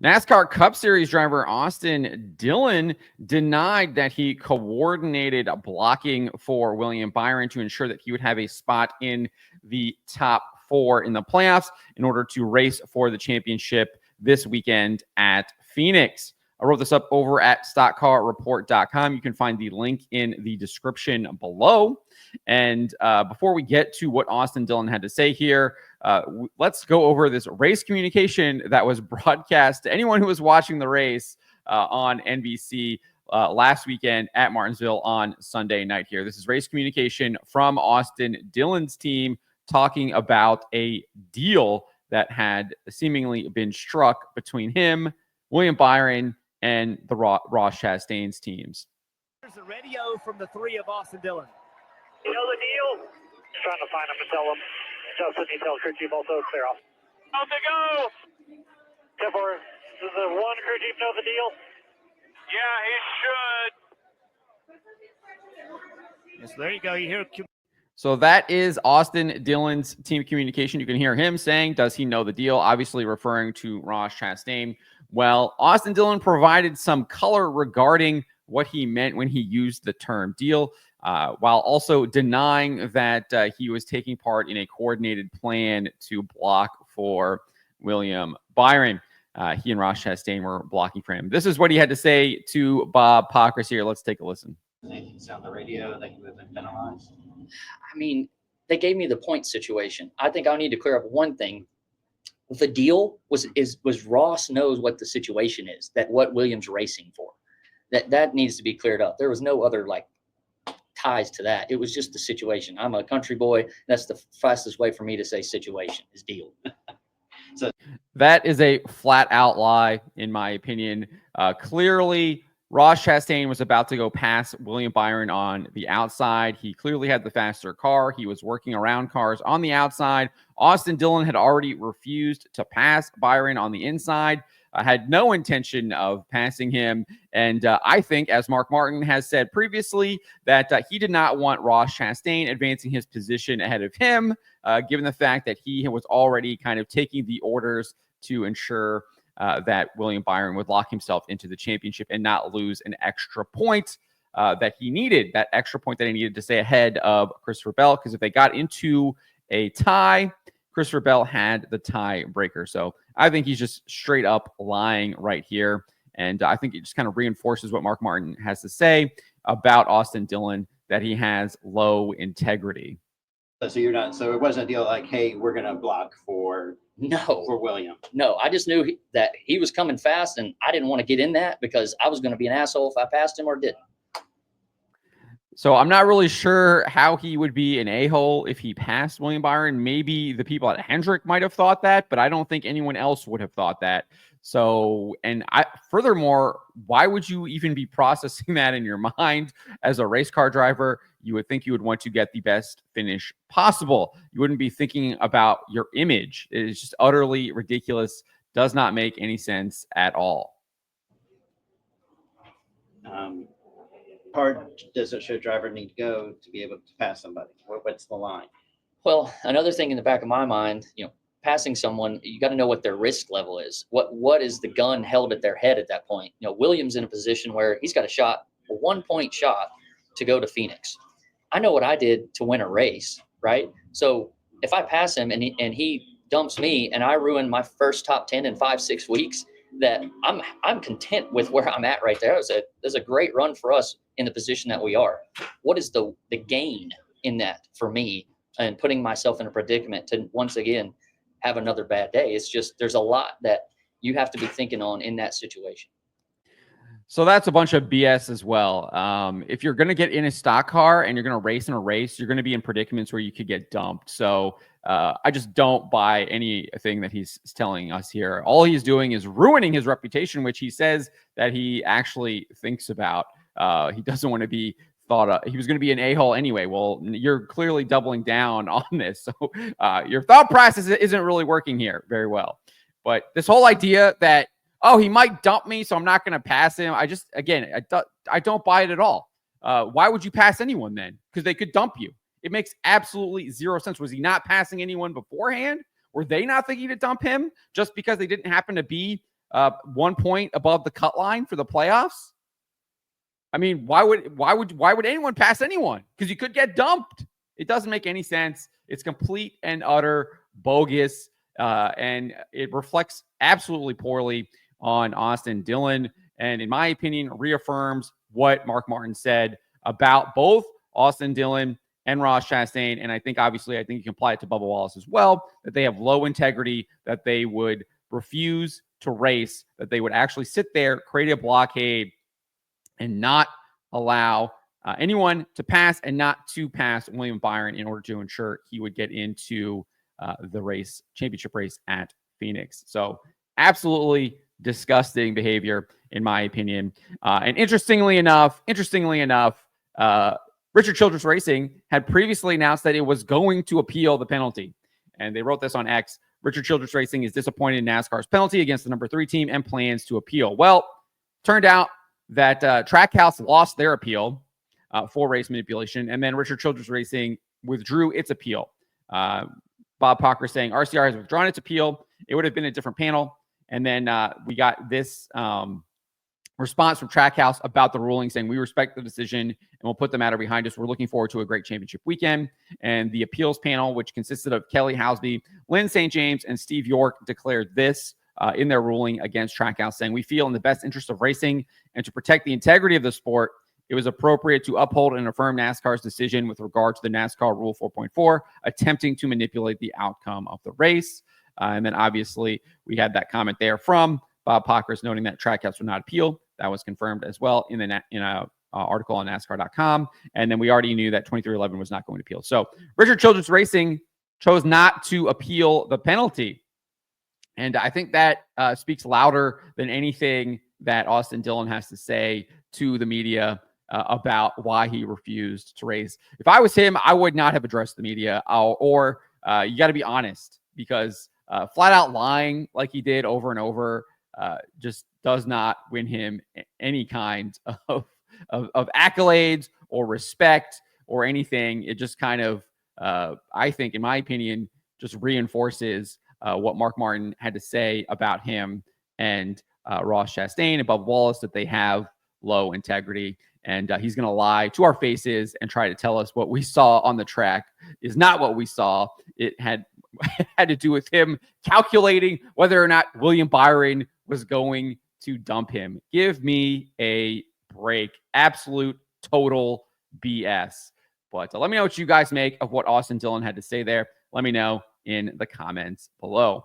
NASCAR Cup Series driver Austin Dillon denied that he coordinated blocking for William Byron to ensure that he would have a spot in the top 4 in the playoffs in order to race for the championship this weekend at Phoenix. I wrote this up over at stockcarreport.com. You can find the link in the description below. And before we get to what Austin Dillon had to say here, let's go over this race communication that was broadcast to anyone who was watching the race on NBC last weekend at Martinsville on Sunday night here. This is race communication from Austin Dillon's team talking about a deal that had seemingly been struck between him, William Byron, and the Ross Chastain's teams. Here's the radio from the 3 of Austin Dillon. You know the deal? Just trying to find him and tell him. Justin, you tell crew chief also clear off. Out they go! 10-4, does the 1 crew chief know the deal? Yeah, he should. Yes, there you go. You hear. So that is Austin Dillon's team communication. You can hear him saying, does he know the deal? Obviously referring to Ross Chastain. Well, Austin Dillon provided some color regarding what he meant when he used the term deal, while also denying that he was taking part in a coordinated plan to block for William Byron. He and Ross Chastain were blocking for him. This is what he had to say to Bob Pockrass here. Let's take a listen. Anything on the radio that you have been penalized? I mean, they gave me the point situation. I think I need to clear up one thing. The deal was Ross knows what the situation is, that what Williams racing for. That needs to be cleared up. There was no other ties to that. It was just the situation. I'm a country boy. That's the fastest way for me to say situation is deal. So that is a flat out lie, in my opinion. Clearly, Ross Chastain was about to go past William Byron on the outside. He clearly had the faster car. He was working around cars on the outside. Austin Dillon had already refused to pass Byron on the inside. Had no intention of passing him. And I think, as Mark Martin has said previously, that he did not want Ross Chastain advancing his position ahead of him, given the fact that he was already kind of taking the orders to ensure that William Byron would lock himself into the championship and not lose an extra point that he needed, that extra point that he needed to stay ahead of Christopher Bell. Because if they got into a tie, Christopher Bell had the tiebreaker. So I think he's just straight up lying right here. And I think it just kind of reinforces what Mark Martin has to say about Austin Dillon, that he has low integrity. So you're not, so it wasn't a deal like, hey, we're going to block for William. No, I just knew that he was coming fast, and I didn't want to get in that because I was going to be an asshole if I passed him or didn't. So I'm not really sure how he would be an a-hole if he passed William Byron. Maybe the people at Hendrick might have thought that, but I don't think anyone else would have thought that. So, and furthermore, why would you even be processing that in your mind as a race car driver? You would think you would want to get the best finish possible. You wouldn't be thinking about your image. It is just utterly ridiculous. Does not make any sense at all. Hard does a show driver need to go to be able to pass somebody? What's the line? Well, another thing in the back of my mind, passing someone, you got to know what their risk level is. What is the gun held at their head at that point? Williams in a position where he's got a 1-point shot to go to Phoenix. I know what I did to win a race, right? So if I pass him and he dumps me and I ruin my first top 10 in 5-6 weeks, that I'm content with where I'm at right there. There's a great run for us in the position that we are. What is the gain in that for me and putting myself in a predicament to once again have another bad day? It's just, there's a lot that you have to be thinking on in that situation. So that's a bunch of BS as well. If you're going to get in a stock car and you're going to race in a race, you're going to be in predicaments where you could get dumped. So I just don't buy anything that he's telling us here. All he's doing is ruining his reputation, which he says that he actually thinks about. He doesn't want to be thought of. He was going to be an a-hole anyway. Well, you're clearly doubling down on this. So your thought process isn't really working here very well. But this whole idea that, oh, he might dump me, so I'm not going to pass him. I don't buy it at all. Why would you pass anyone then? Because they could dump you. It makes absolutely zero sense. Was he not passing anyone beforehand? Were they not thinking to dump him just because they didn't happen to be 1 point above the cut line for the playoffs? I mean, why would anyone pass anyone? Because you could get dumped. It doesn't make any sense. It's complete and utter bogus, and it reflects absolutely poorly on Austin Dillon, and in my opinion, reaffirms what Mark Martin said about both Austin Dillon and Ross Chastain. And I think you can apply it to Bubba Wallace as well, that they have low integrity, that they would refuse to race, that they would actually sit there, create a blockade, and not allow anyone to pass and not to pass William Byron in order to ensure he would get into the championship race at Phoenix. So absolutely disgusting behavior, in my opinion. And interestingly enough, Richard Childress Racing had previously announced that it was going to appeal the penalty. And they wrote this on X. Richard Childress Racing is disappointed in NASCAR's penalty against the number 3 team and plans to appeal. Well, turned out that Trackhouse lost their appeal for race manipulation, and then Richard Childress Racing withdrew its appeal. Bob Pocker saying RCR has withdrawn its appeal. It would have been a different panel. And then we got this response from Trackhouse about the ruling saying, we respect the decision and we'll put the matter behind us. We're looking forward to a great championship weekend. And the appeals panel, which consisted of Kelly Housby, Lynn St. James, and Steve York, declared this in their ruling against Trackhouse, saying, we feel in the best interest of racing and to protect the integrity of the sport, it was appropriate to uphold and affirm NASCAR's decision with regard to the NASCAR Rule 4.4, attempting to manipulate the outcome of the race. And then obviously we had that comment there from Bob Pockers noting that Trackhouse would not appeal. That was confirmed as well in a article on NASCAR.com. And then we already knew that 2311 was not going to appeal. So Richard Childress Racing chose not to appeal the penalty. And I think that speaks louder than anything that Austin Dillon has to say to the media about why he refused to race. If I was him, I would not have addressed the media, or you got to be honest, because flat out lying like he did over and over just does not win him any kind of accolades or respect or anything. It just kind of, I think, in my opinion, just reinforces what Mark Martin had to say about him and Ross Chastain and Bubba Wallace, that they have low integrity. And he's going to lie to our faces and try to tell us what we saw on the track is not what we saw. It had to do with him calculating whether or not William Byron was going to dump him. Give me a break. Absolute total BS. But let me know what you guys make of what Austin Dillon had to say there. Let me know in the comments below.